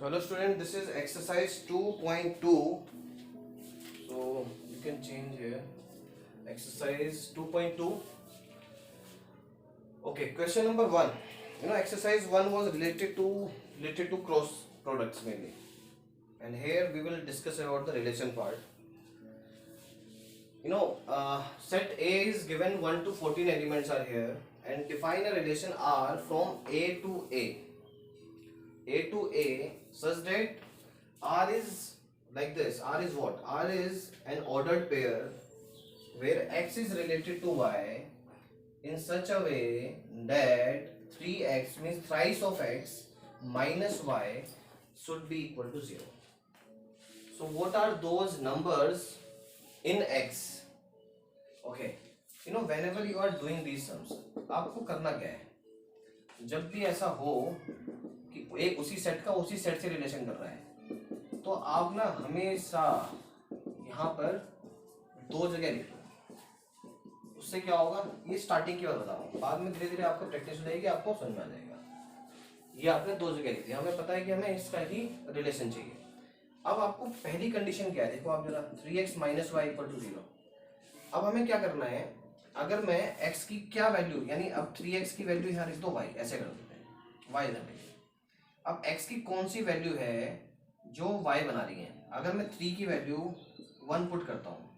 So hello student, this is exercise 2.2. So you can change here. Exercise 2.2. Okay, question number 1. Exercise 1 was related to cross products mainly. And here we will discuss about the relation part. Set A is given 1 to 14 elements are here, and define a relation R from A to A. A to A such that R is like this. R is what? R is an ordered pair where X is related to Y in such a way that 3x means thrice of X minus Y should be equal to 0. So what are those numbers in X? Okay, whenever you are doing these sums, आपको करना क्या है? जब भी ऐसा हो कि एक उसी सेट का उसी सेट से रिलेशन कर रहा है, तो आप ना हमेशा यहाँ पर दो जगह लिख लो. उससे क्या होगा? ये स्टार्टिंग की बात बता रहा हूँ, बाद में धीरे धीरे आपको प्रैक्टिस हो जाएगी, आपको समझ में आ जाएगा. ये आपने दो जगह लिख दिया, हमें पता है कि हमें इसका ही रिलेशन चाहिए. अब आपको पहली कंडीशन क्या है, देखो आप जरा, 3x minus Y equal to 0. अब हमें क्या करना है, अगर मैं x की क्या वैल्यू, यानी अब 3x की वैल्यू यहाँ लिख दो y, ऐसे कर देते हैं, y इधर लिखिए. अब x की कौन सी वैल्यू है जो y बना रही है? अगर मैं 3 की वैल्यू 1 पुट करता हूँ,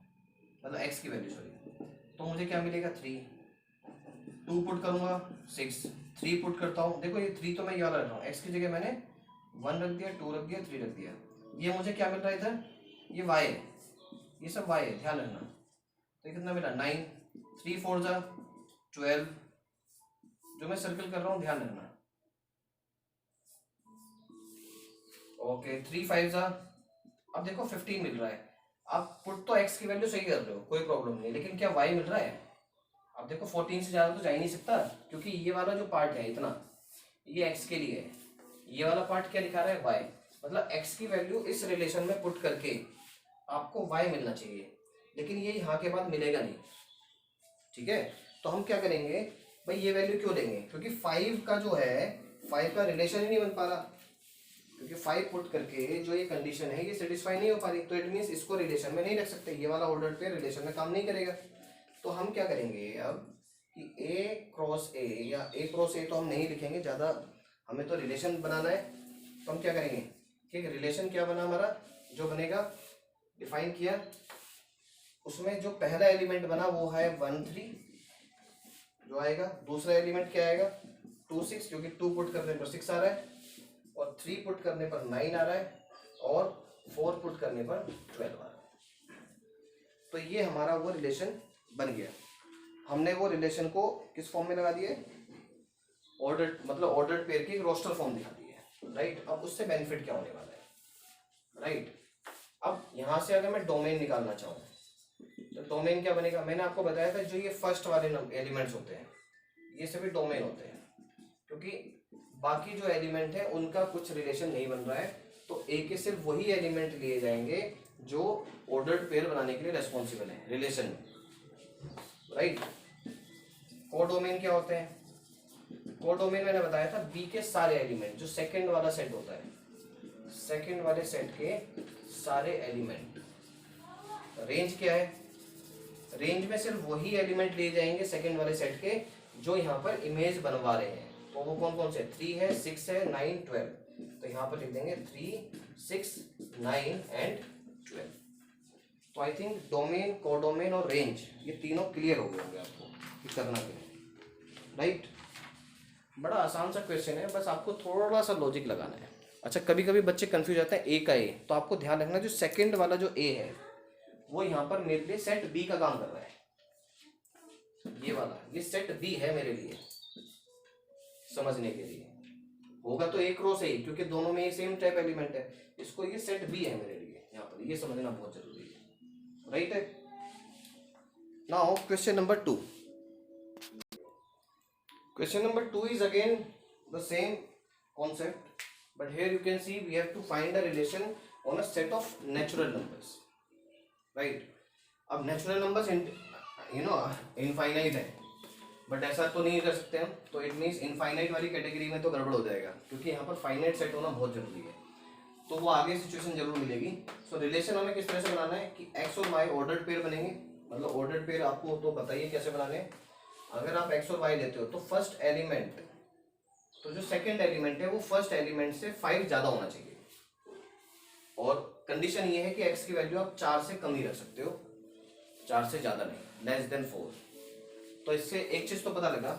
मतलब x की वैल्यू सॉरी, तो मुझे क्या मिलेगा? 3. 2 पुट करूँगा 6. 3 पुट करता हूँ, देखो ये 3 तो मैं ये वाला रख रहा हूँ, x की जगह मैंने 1 रख दिया, 2 रख दिया, 3 रख दिया. ये मुझे क्या मिल रहा है इधर? ये y है, ये सब y है, ध्यान रखना. तो कितना मिला? 9. 3 4 जा 12, जो मैं सर्कल कर रहा हूँ ध्यान रखना. ओके, 3 5 जा, अब देखो 15 मिल रहा है. आप पुट तो x की वैल्यू सही कर रहे हो, कोई प्रॉब्लम नहीं, लेकिन क्या y मिल रहा है? अब देखो 14 से ज़्यादा तो जा ही नहीं सकता, क्योंकि ये वाला जो पार्ट है इतना, ये x के लिए है. ये वाला पार्ट क्या लिखा रहा है? y. मतलब x की वैल्यू इस रिलेशन में पुट करके आपको y मिलना चाहिए, लेकिन ये यहाँ के बाद मिलेगा नहीं. ठीक है, तो हम क्या करेंगे भाई, ये वैल्यू क्यों लेंगे? क्योंकि 5 का जो है, 5 का रिलेशन ही नहीं बन पा रहा, क्योंकि 5 पुट करके जो ये कंडीशन है ये सेटिस्फाई नहीं हो पा रही. तो इट मीन्स इसको रिलेशन में नहीं रख सकते, ये वाला ऑर्डर पे रिलेशन में काम नहीं करेगा. तो हम क्या करेंगे अब कि A क्रॉस A, या A क्रॉस A तो हम नहीं लिखेंगे ज़्यादा, हमें तो रिलेशन बनाना है. तो हम क्या करेंगे कि रिलेशन क्या बना हमारा, जो बनेगा डिफाइन किया, उसमें जो पहला एलिमेंट बना वो है 1 3 जो आएगा. दूसरा एलिमेंट क्या आएगा? 2 6, क्योंकि 2 पुट करने पर 6 आ रहा है, और 3 पुट करने पर 9 आ रहा है, और 4 पुट करने पर 12 आ रहा है. तो ये हमारा वो रिलेशन बन गया. हमने वो रिलेशन को किस फॉर्म में लगा दिया? ऑर्डर, मतलब ऑर्डर्ड पेयर की रोस्टर फॉर्म दिखा दी है. राइट, अब उससे बेनिफिट क्या होने वाला है? राइट, अब यहाँ से अगर मैं डोमेन निकालना चाहूँ, तो डोमेन क्या बनेगा? मैंने आपको बताया था जो ये फर्स्ट वाले एलिमेंट्स होते हैं ये सभी डोमेन होते हैं, क्योंकि बाकी जो एलिमेंट है उनका कुछ रिलेशन नहीं बन रहा है. तो ए के सिर्फ वही एलिमेंट लिए जाएंगे जो ऑर्डर्ड पेयर बनाने के लिए रेस्पॉन्सिबल है रिलेशन में. राइट, कोडोमेन क्या होते हैं? कोडोमेन मैंने बताया था बी के सारे एलिमेंट, जो सेकंड वाला सेट होता है, सेकंड वाले सेट के सारे एलिमेंट. रेंज क्या है? रेंज में सिर्फ वही एलिमेंट लिए जाएंगे सेकंड वाले सेट के जो यहाँ पर इमेज बनवा रहे हैं. तो वो कौन कौन से? 3 है, 6 है, 9 12. तो यहाँ पर लिख देंगे 3 6 9 एंड 12. तो आई थिंक डोमेन, कोडोमेन और रेंज, ये तीनों क्लियर हो गए होंगे आपको कि करना क्या है. राइट, बड़ा आसान सा क्वेश्चन है, बस आपको थोड़ा सा लॉजिक लगाना है. अच्छा, कभी कभी बच्चे कंफ्यूज जाते हैं ए का ए, तो आपको ध्यान रखना जो सेकंड वाला जो ए है वो यहाँ पर मेरे लिए सेट बी का काम कर रहा है. ये वाला, ये सेट बी है मेरे लिए, समझने के लिए होगा तो ए क्रॉस ए, क्योंकि दोनों में सेम टाइप एलिमेंट है. इसको ये सेट बी है मेरे लिए, यहाँ पर ये समझना बहुत जरूरी है. राइट है. Now question number 2. Question number 2 is again the same concept, but here you can see we have to find a relation on a set of natural numbers. Right, अब नेचुरल नंबर्स इनफाइनाइट है, but ऐसा तो नहीं कर सकते हम. तो it means infinite वाली कैटेगरी में तो गड़बड़ हो जाएगा, क्योंकि यहाँ पर फाइनाइट सेट होना बहुत जरूरी है. तो वो आगे सिचुएशन जरूर मिलेगी। सो रिलेशन हमें किस तरह से बनाना है कि एक्स और वाई ऑर्डर्ड पेयर बनेंगे, मतलब ऑर्डर्ड पेयर आपको तो बताइए कैसे बनाने हैं। अगर आप एक्स और वाई लेते हो तो फर्स्ट एलिमेंट, तो जो सेकंड एलिमेंट है वो फर्स्ट एलिमेंट से 5 ज्यादा होना चाहिए, और कंडीशन ये है कि एक्स की वैल्यू आप 4 से कम ही रख सकते हो, 4 से ज्यादा नहीं, लेस देन 4। तो इससे एक चीज तो पता लगा,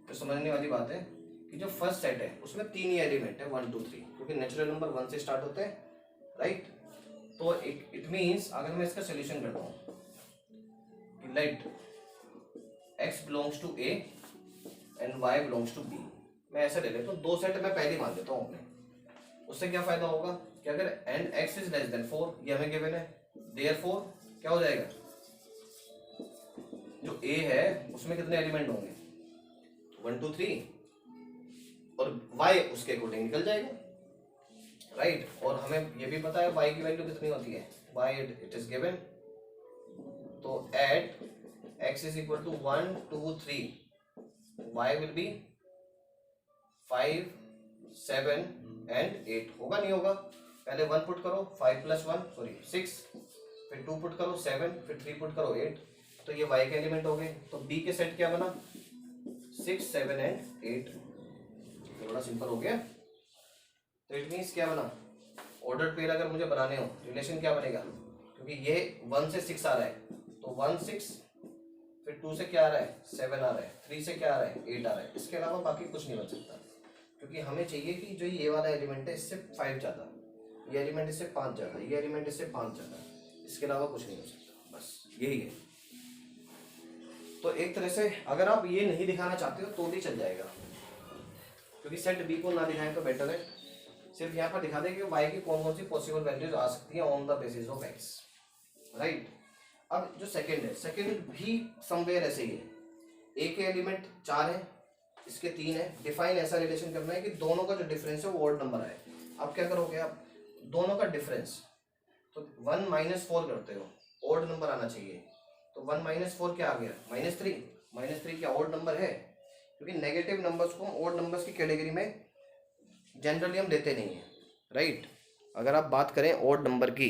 तो समझने वाली बात है कि जो फर्स्ट सेट है उसमें 3 ही एलिमेंट है, 1 2 3, क्योंकि नेचुरल नंबर 1 से स्टार्ट होते हैं, राइट। तो इट मीन्स अगर मैं इसका सोल्यूशन करता हूँ कि let x belongs to a and y belongs to b, मैं ऐसे ले लेता हूँ, 2 सेट मैं पहले ही मान लेता हूँ अपने, उससे क्या फायदा होगा कि अगर and x is less than 4, ये हमें गिवन है, देयरफॉर क्या हो जाएगा, जो a है उसमें कितने एलिमेंट होंगे, 1 2 3, और y उसके अकॉर्डिंग निकल जाएगा, राइट। और हमें ये भी पता है y की वैल्यू कितनी होती है, y इट इज गिवन, तो at x is equal to 1 2 3, y will be 5 7 and 8, होगा नहीं होगा, पहले 1 पुट करो, 5 + 1 सॉरी 6, फिर 2 पुट करो 7, फिर 3 पुट करो 8, तो ये y के एलिमेंट हो गए। तो b के सेट क्या बना, 6 7 एंड 8, तो बड़ा सिंपल हो गया। तो इट मीन्स क्या बना, ऑर्डर्ड पेयर अगर मुझे बनाने हो रिलेशन क्या बनेगा, क्योंकि ये 1 से 6 आ रहा है, तो 1 6, फिर 2 से क्या आ रहा है 7 आ रहा है, 3 से क्या आ रहा है 8 आ रहा है, इसके अलावा बाकी कुछ नहीं बन सकता, क्योंकि हमें चाहिए कि जो ये वाला एलिमेंट है इससे 5 ज़्यादा, ये एलिमेंट इससे 5 ज़्यादा, ये एलिमेंट इससे 5 ज़्यादा, इसके अलावा कुछ नहीं हो सकता, बस यही है। तो एक तरह से अगर आप ये नहीं दिखाना चाहते हो तो भी चल जाएगा, क्योंकि सेट बी को ना दिखाएं तो बेटर है, सिर्फ यहाँ पर दिखा दें कि y की कौन कौन सी पॉसिबल वैल्यूज आ सकती हैं on the basis of x, right. अब जो सेकंड है, सेकंड भी समवेयर ऐसे ही है, a के एलिमेंट 4 है, इसके 3 है, डिफाइन ऐसा रिलेशन करना है कि दोनों का जो डिफरेंस है वो ऑड नंबर आए। अब क्या करोगे आप, दोनों का डिफरेंस, तो 1 - 4 करते हो, ऑड नंबर आना चाहिए, तो 1 - 4 क्या आ गया, -3, -3 क्या ऑड नंबर है, क्योंकि नेगेटिव नंबर्स को ऑड नंबर्स की कैटेगरी में जनरली हम लेते नहीं हैं, राइट। अगर आप बात करें ऑड नंबर की,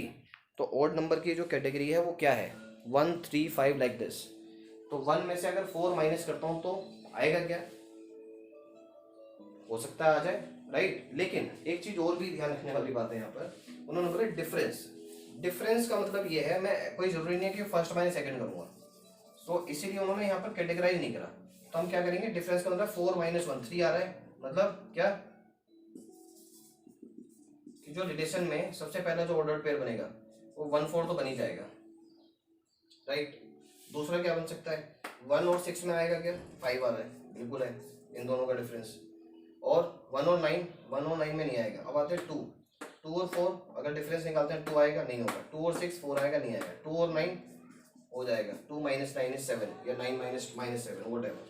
तो ऑड नंबर की जो कैटेगरी है वो क्या है, 1 3 5 लाइक दिस, तो 1 में से अगर 4 माइनस करता हूँ तो आएगा क्या, हो सकता है आ जाए, राइट। लेकिन एक चीज और भी ध्यान रखने वाली बात है यहाँ पर, उन्होंने बोला डिफरेंस, डिफरेंस का मतलब ये है, मैं कोई जरूरी नहीं है कि फर्स्ट माइनस सेकंड करूँगा, तो इसीलिए उन्होंने यहाँ पर कैटेगराइज नहीं करा। तो हम क्या करेंगे, डिफरेंस का मतलब 4 - 1 3 आ रहा है, मतलब क्या कि जो रिलेशन में सबसे पहला जो ऑर्डर्ड पेयर बनेगा वो 1 4 तो बन ही जाएगा, राइट। दूसरा क्या बन सकता है, 1 और 6 में आएगा क्या, 5 आ रहा है, बिल्कुल है इन दोनों का डिफरेंस, और 1 और 9, 1 और 9 में नहीं आएगा। अब आते हैं 2, 2 और 4 अगर डिफरेंस निकालते हैं 2 आएगा, नहीं होगा, 2 और 6 4 आएगा, नहीं आएगा, 2 और 9 हो जाएगा, 2 - 9 is 7 या 9 - 7 whatever,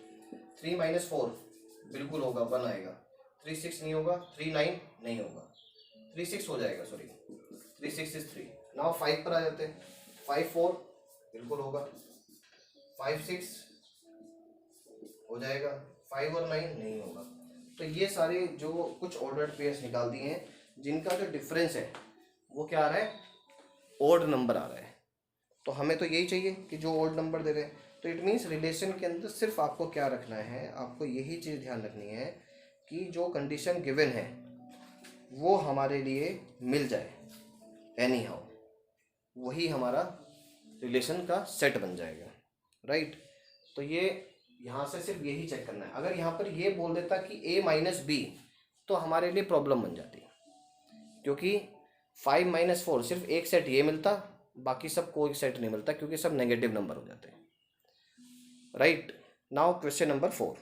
3 - 4 बिल्कुल होगा, 1 आएगा, 3 6 नहीं होगा, 3 9 नहीं होगा, 3 6 हो जाएगा, सॉरी 3 6 is 3। नाउ 5 पर आ जाते हैं, 5 4 बिल्कुल होगा, 5 6 हो जाएगा, 5 और 9 नहीं होगा। तो ये सारे जो कुछ ऑर्डर्ड पेयर्स निकाल दिए हैं जिनका जो डिफरेंस है वो क्या आ रहा है, ऑड नंबर आ रहा है। तो हमें तो यही चाहिए कि जो ऑड नंबर दे रहे हैं, तो इट मीन्स रिलेशन के अंदर सिर्फ आपको क्या रखना है, आपको यही चीज़ ध्यान रखनी है कि जो कंडीशन गिवन है वो हमारे लिए मिल जाए एनी हाउ, वही हमारा रिलेशन का सेट बन जाएगा, राइट। तो ये यहाँ से सिर्फ यही चेक करना है। अगर यहाँ पर ये बोल देता कि a - b तो हमारे लिए प्रॉब्लम बन जाती, क्योंकि 5 - 4 सिर्फ एक सेट ये मिलता, बाकी सब कोई सेट नहीं मिलता, क्योंकि सब नेगेटिव नंबर हो जाते हैं, right. Now question number 4।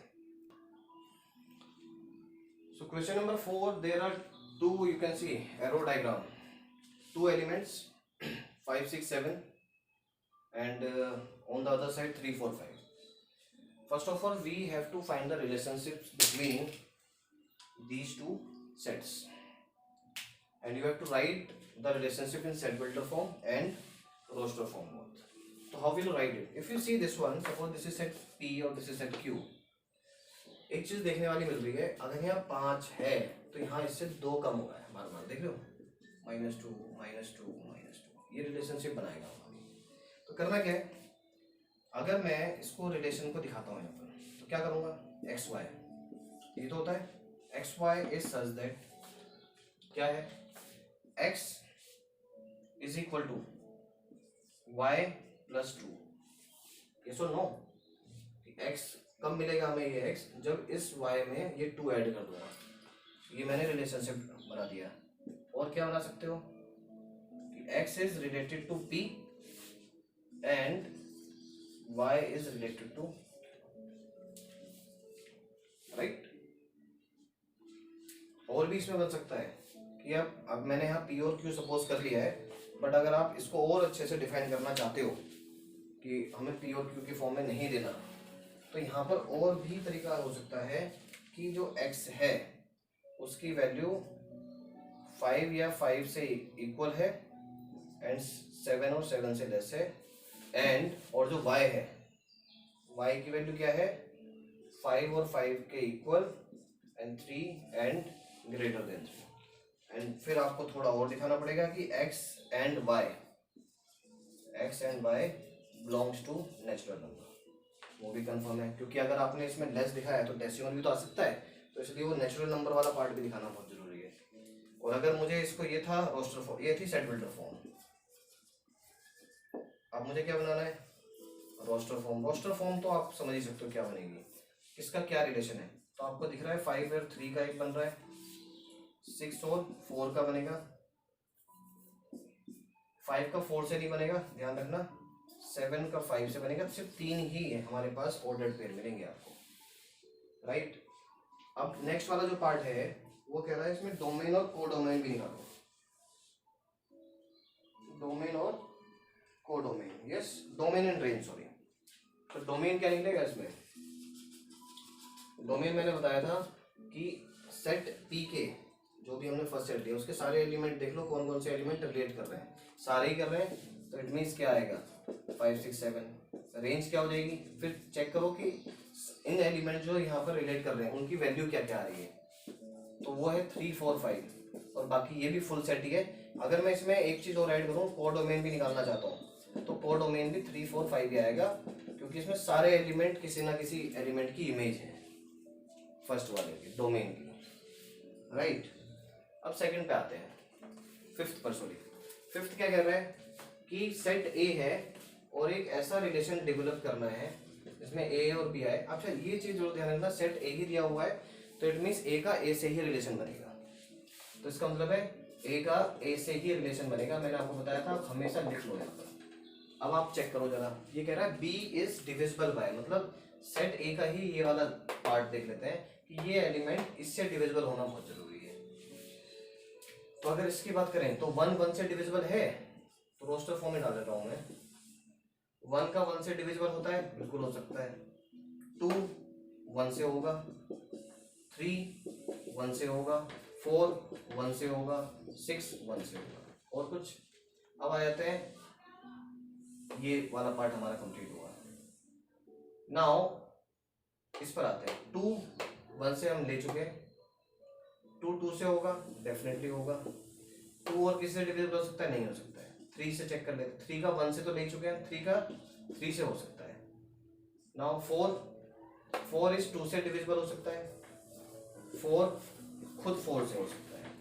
So question number 4, there are two, you can see arrow diagram, two elements 5 6 7 and on the other side 3 4 5. First of all we have to find the relationships between these two sets and you have to write the relationship in set builder form and roster form both. So how will you write it? If you see this one, suppose this is set P or this is set Q, एक चीज देखने वाली मिल रही है, अगर यहाँ 5 है तो यहाँ इससे 2 कम हो गया है, बार बार देख रहे हो, -2 ये रिलेशनशिप बनाएगा हमारी। तो करना क्या है, अगर मैं इसको रिलेशन को दिखाता हूँ यहाँ पर, तो क्या करूँगा, एक्स वाई, ये तो होता है X Y is such that क्या है, X is equal to Y plus 2। ये सो नो, एक्स कब मिलेगा हमें, ये एक्स जब इस वाई में ये 2 ऐड कर दूंगा। ये मैंने रिलेशनशिप बना दिया। और क्या बना सकते हो कि x is related to p and y is related to, right. और भी इसमें बन सकता है कि अब मैंने यहाँ p और q सपोज कर लिया है, बट अगर आप इसको और अच्छे से डिफाइन करना चाहते हो कि हमें p और q के फॉर्म में नहीं देना, तो यहाँ पर और भी तरीका हो सकता है कि जो x है उसकी वैल्यू 5 या 5 से इक्वल है एंड 7 और 7 से लेस है, एंड और जो y है, y की वैल्यू क्या है, 5 और 5 के equal and 3 and greater than 3। And फिर आपको थोड़ा और दिखाना पड़ेगा कि x and y belongs to natural number, वो भी कंफर्म है, क्योंकि अगर आपने इसमें लेस दिखाया है तो डेसिमल भी तो आ सकता है, तो इसलिए वो नेचुरल नंबर वाला पार्ट भी दिखाना बहुत जरूरी है। और अगर मुझे इसको, ये था रोस्टर फॉर्म, ये थी सेट बिल्डर फॉर्म, अब मुझे क्या बनाना है, रोस्टर फॉर्म। रोस्टर फॉर्म तो आप समझ ही सकते हो क्या बनेगी, किसका क्या रिलेशन है। तो आपको दिख रहा है 5 और 3 का एक बन रहा है, 6 और 4 का बनेगा, 5 का 4 से नहीं बनेगा, ध्यान रखना, 7 का 5 से बनेगा। सिर्फ 3 ही है हमारे पास ऑर्डर्ड पेयर मिलेंगे आपको, राइट। अब नेक्स्ट वाला जो पार्ट है वो कह रहा है इसमें डोमेन और कोडोमेन भी निकालो, डोमेन और codomain, yes, domain and range, sorry. तो डोमेन क्या निकलेगा इसमें, डोमेन मैंने बताया था कि सेट पी के जो भी हमने फर्स्ट सेट लिया उसके सारे एलिमेंट देख लो, कौन कौन से एलिमेंट रिलेट कर रहे हैं, सारे ही कर रहे हैं, तो इट मीन्स क्या आएगा 5 6 7। रेंज क्या हो जाएगी, फिर चेक करो कि इन एलिमेंट जो यहाँ पर रिलेट कर रहे हैं उनकी वैल्यू क्या क्या आ रही है, तो वो है 3 4 5, और बाकी ये भी फुल सेट ही है। अगर मैं इसमें एक चीज और ऐड करूँ, कोडोमेन भी निकालना चाहता हूँ, तो कोडोमेन भी 3 4 5 ही आएगा, क्योंकि इसमें सारे एलिमेंट किसी ना किसी एलिमेंट की इमेज है फर्स्ट वाले की, डोमेन की, राइट। अब सेकंड पे आते हैं, फिफ्थ पर, सॉरी, फिफ्थ क्या कह रहा है कि सेट ए है और एक ऐसा रिलेशन डेवलप करना है जिसमें ए और बी आए। अच्छा ये चीज जरूर ध्यान रखना, सेट ए ही दिया हुआ है तो इट मीन्स ए का ए से ही रिलेशन बनेगा, तो इसका मतलब है ए का ए से ही रिलेशन बनेगा। मैंने आपको बताया था, हमेशा लिख लो यहाँ पर। अब आप चेक करो जरा, ये कह रहा है बी इज डिविजिबल बाय, मतलब सेट ए का ही ये वाला पार्ट देख लेते हैं कि ये एलिमेंट इससे डिविजिबल होना बहुत जरूरी है। तो अगर इसकी बात करें तो 1 1 से डिविजिबल है, तो रोस्टर फॉर्म में डाल देता हूं मैं, 1 का 1 से डिविजिबल होता है, बिल्कुल हो सकता है, 2 1 से होगा, 3 1 से होगा, 4 1 से होगा, 6 1 से होगा, और कुछ। अब आ जाते हैं, ये वाला पार्ट हमारा कंप्लीट हुआ। नाउ इस पर आते हैं, 2 1 से हम ले चुके, 2 2 से होगा, डेफिनेटली होगा, 2 और किसी से डिविजिबल हो सकता है, नहीं हो सकता है। 3 से चेक कर लेते, 3 का 1 से तो ले चुके हैं, 3 का 3 से हो सकता है। नाउ 4 इस 2 से डिविजिबल हो सकता है, 4 खुद 4 से हो सकता है।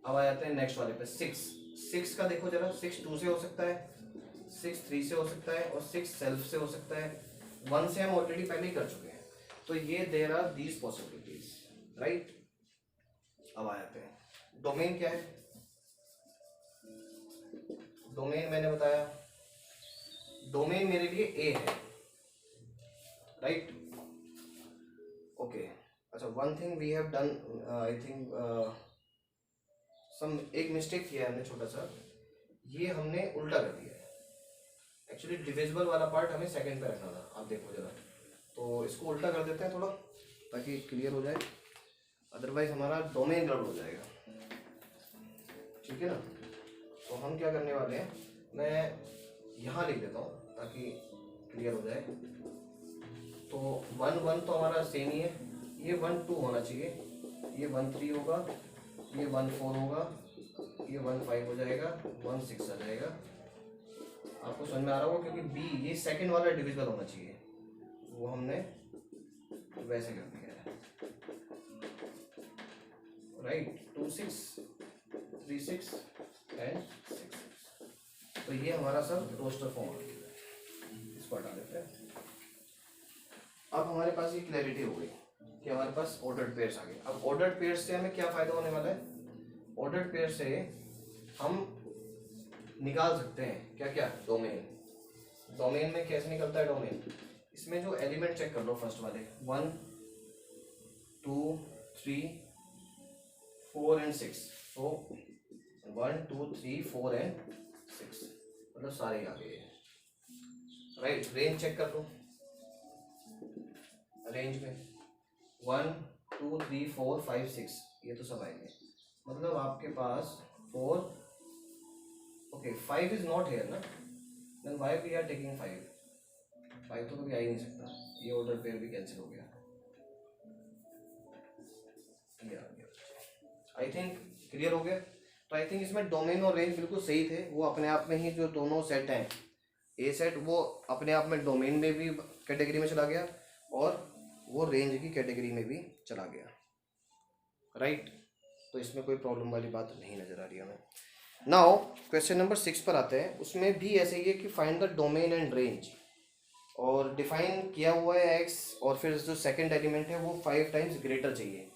अब आ जाते हैं नेक्स्ट वाले पे, 6 का देखो जरा, 6 2 से हो सकता है, 6 3 से हो सकता है, और 6 सेल्फ से हो सकता है। 1 से हम ऑलरेडी पहले ही कर चुके हैं, तो ये there are these possibilities, right. अब आ जाते हैं, डोमेन क्या है, डोमेन मैंने बताया, डोमेन मेरे लिए ए है, राइट, ओके। अच्छा, one thing we have done, I think एक मिस्टेक किया है हमने छोटा सा, ये हमने उल्टा कर दिया है। एक्चुअली डिविजिबल वाला पार्ट हमें सेकंड पे रखना था, आप देखो जरा, तो इसको उल्टा कर देते हैं थोड़ा ताकि क्लियर हो जाए, अदरवाइज हमारा डोमेन गड़बड़ हो जाएगा, ठीक है ना। तो हम क्या करने वाले हैं, मैं यहाँ लिख देता हूँ ताकि क्लियर हो जाए। तो 1 1 तो हमारा सेम ही है, ये 1 2 होना चाहिए, ये 1 3 होगा, ये 1 4 होगा, ये 1 5 हो जाएगा, 1 6 आ जाएगा। आपको समझ में आ रहा होगा क्योंकि बी ये सेकंड वाला डिविजिबल होना चाहिए, वो हमने वैसे कर दिया है। Right, 2 6 3 6 and 6। तो ये हमारा सब रोस्टर फॉर्म आ गया है, इसको हटा देते हैं। अब हमारे पास ये क्लैरिटी हो गई कि हमारे पास ऑर्डर्ड पेयर्स आ गए। अब ऑर्डर्ड पेयर्स से हमें क्या फायदा होने वाला है? ऑर्डर्ड पेयर से हम निकाल सकते हैं क्या क्या, डोमेन। डोमेन में कैसे निकलता है डोमेन? इसमें जो एलिमेंट चेक कर लो फर्स्ट वाले 1 2 3 4 एंड 6। तो 1 2 3 4 एंड 6 मतलब सारे आ गए। राइट, रेंज चेक कर लो। रेंज में 1 2 3 4 5 6 ये तो सब आएंगे। मतलब आपके पास 4, ओके 5 इज नॉट हेयर ना, then why we are taking 5 तो कभी आ ही नहीं सकता। ये ऑर्डर पेयर भी कैंसिल हो गया, ये आ गया। आई थिंक क्लियर हो गया। तो आई थिंक इसमें डोमेन और रेंज बिल्कुल सही थे, वो अपने आप में ही जो दोनों सेट हैं, ए सेट वो अपने आप में डोमेन में भी कैटेगरी में चला गया और वो रेंज की कैटेगरी में भी चला गया। राइट, तो इसमें कोई प्रॉब्लम वाली बात नहीं नजर आ रही हमें। नाउ क्वेश्चन नंबर 6 पर आते हैं। उसमें भी ऐसे ही है कि find the domain and range, और डिफाइन किया हुआ है एक्स, और फिर जो सेकंड एलिमेंट है वो 5 टाइम्स ग्रेटर चाहिए।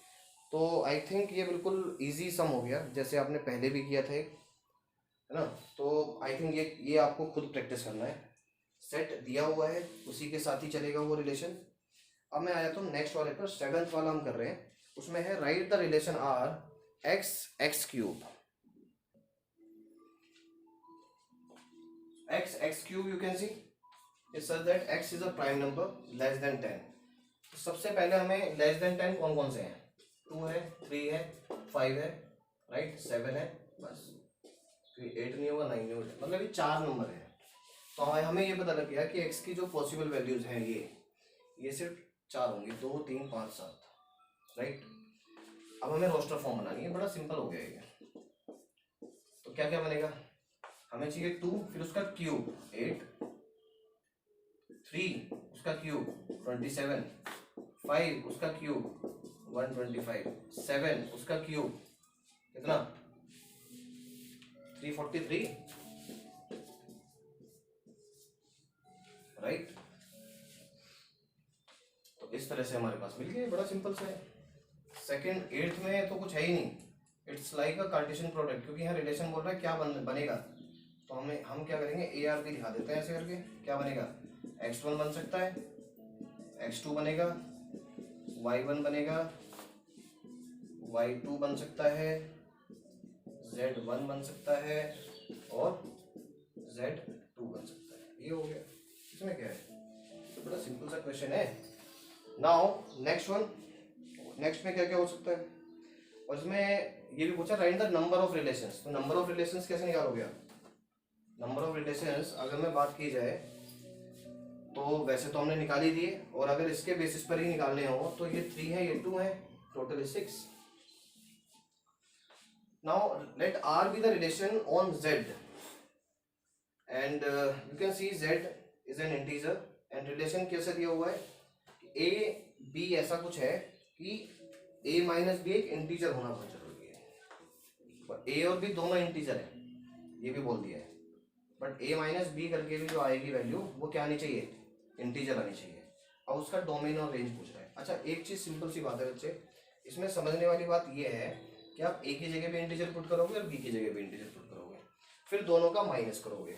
तो आई थिंक ये बिल्कुल इजी सम हो गया, जैसे आपने पहले भी किया था है ना। तो आई थिंक ये आपको खुद प्रैक्टिस करना है। सेट दिया हुआ है, उसी के साथ ही चलेगा वो रिलेशन। अब मैं आ जाता हूँ नेक्स्ट वाले पर, 7th वाला हम कर रहे हैं। उसमें है right the relation R X X cube. X cube you can see it such that X is a prime number less than 10। तो सबसे पहले हमें लेस देन 10 कौन कौन से हैं? 2 है, 3 है, 5 है, राइट, 7 है, बस 8 नहीं होगा, 9 नहीं होगा, मतलब ये 4 नंबर है। तो हमें ये पता लग गया कि एक्स की जो पॉसिबल वैल्यूज हैं ये सिर्फ 4 होंगी, 2 3 5 7। राइट, अब हमें रोस्टर फॉर्म बनानी है, बड़ा सिंपल हो गया ये। तो क्या क्या बनेगा? हमें चाहिए 2, फिर उसका क्यूब 8, 3 उसका क्यूब 27, 5 उसका क्यूब 125, 7 उसका क्यूब कितना 343। राइट, तो इस तरह से हमारे पास मिल गया, बड़ा सिंपल सा है। सेकंड 8th में तो कुछ है ही नहीं, it's like a Cartesian product, क्योंकि यहाँ रिलेशन बोल रहा है क्या बनेगा। तो हम क्या करेंगे, ए आर बी दिखा देते हैं ऐसे करके। क्या बनेगा? x1 बन सकता है, x2 बनेगा, y1 बनेगा, y2 बन सकता है, z1 बन सकता है और z2 बन सकता है। ये हो गया, इसमें क्या है, तो बड़ा सिंपल सा क्वेश्चन है। नाउ नेक्स्ट वन, नेक्स्ट में क्या क्या हो सकता है? और इसमें ये भी पूछा right the number of relations. तो नंबर ऑफ रिलेशंस कैसे निकालोगे आप? नंबर ऑफ रिलेशंस अगर मैं बात की जाए तो वैसे तो हमने निकाल ही दिए, और अगर इसके बेसिस पर ही निकालने हो तो ये 3 है, ये 2 है, total is 6। Now let R be the relation on Z, and you can C Z is an integer, and relation कैसे दिया हुआ है? ए बी ऐसा कुछ है कि a माइनस बी एक इंटीजर होना बहुत जरूरी है, और a और b दोनों इंटीजर है, ये भी बोल दिया है। बट a माइनस बी करके भी जो आएगी वैल्यू वो क्या आनी चाहिए? इंटीजर आनी चाहिए। और उसका डोमेन और रेंज पूछ रहा है। अच्छा, एक चीज सिंपल सी बात है बच्चे, इसमें समझने वाली बात ये है कि आप a की जगह भी इंटीजर पुट करोगे और b की जगह भी इंटीजर पुट करोगे, फिर दोनों का माइनस करोगे।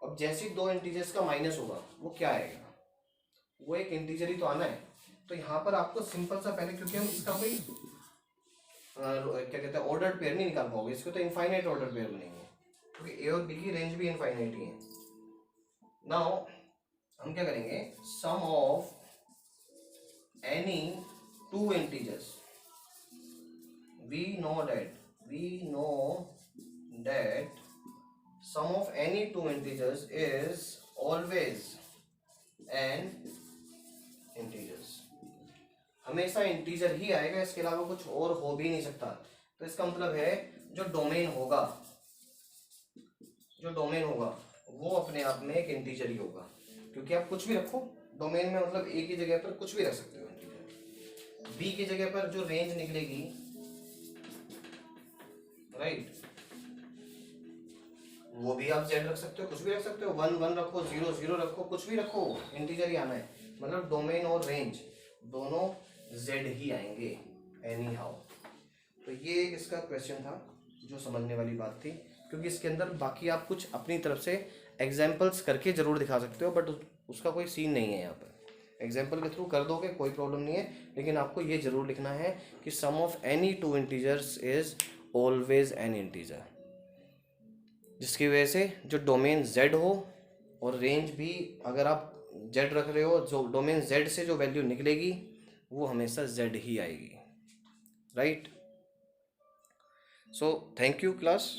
अब जैसे ही 2 इंटीजर्स का माइनस होगा वो क्या आएगा? वो एक इंटीजर ही तो आना है। तो यहाँ पर आपको सिंपल सा पहले, क्योंकि हम इसका कोई क्या कहते हैं ऑर्डर्ड पेयर नहीं निकाल पाओगे, इसको तो इनफाइनाइट ऑर्डर पेयर बनेंगे, क्योंकि ए और बी की रेंज भी इनफाइनाइट ही है। नाउ हम क्या करेंगे, sum of any 2 integers, we know that sum of any 2 integers is always an integers. हमेशा इंटीजर ही आएगा, इसके अलावा कुछ और हो भी नहीं सकता। तो इसका मतलब है जो डोमेन होगा जो डोमेन होगा वो अपने आप में एक इंटीजर ही होगा, क्योंकि आप कुछ भी रखो डोमेन में, मतलब ए की जगह पर कुछ भी रख सकते हो इंटीजर। बी की जगह पर जो रेंज निकलेगी, राइट, वो भी आप जेड रख सकते हो, कुछ भी रख सकते हो, 1 1 रखो, 0 0 रखो, कुछ भी रखो, इंटीजर ही आना है। मतलब डोमेन और रेंज दोनों जेड ही आएंगे एनी हाउ। तो ये इसका क्वेश्चन था जो समझने वाली बात थी, क्योंकि इसके अंदर बाकी आप कुछ अपनी तरफ से एग्जाम्पल्स करके जरूर दिखा सकते हो, बट उसका कोई सीन नहीं है यहाँ पर। एग्जाम्पल के थ्रू कर दोगे कोई प्रॉब्लम नहीं है, लेकिन आपको ये जरूर लिखना है कि sum of any two integers is always an integer, जिसकी वजह से जो डोमेन z हो और रेंज भी अगर आप z रख रहे हो, जो डोमेन z से जो वैल्यू निकलेगी वो हमेशा z ही आएगी, right. So thank you class.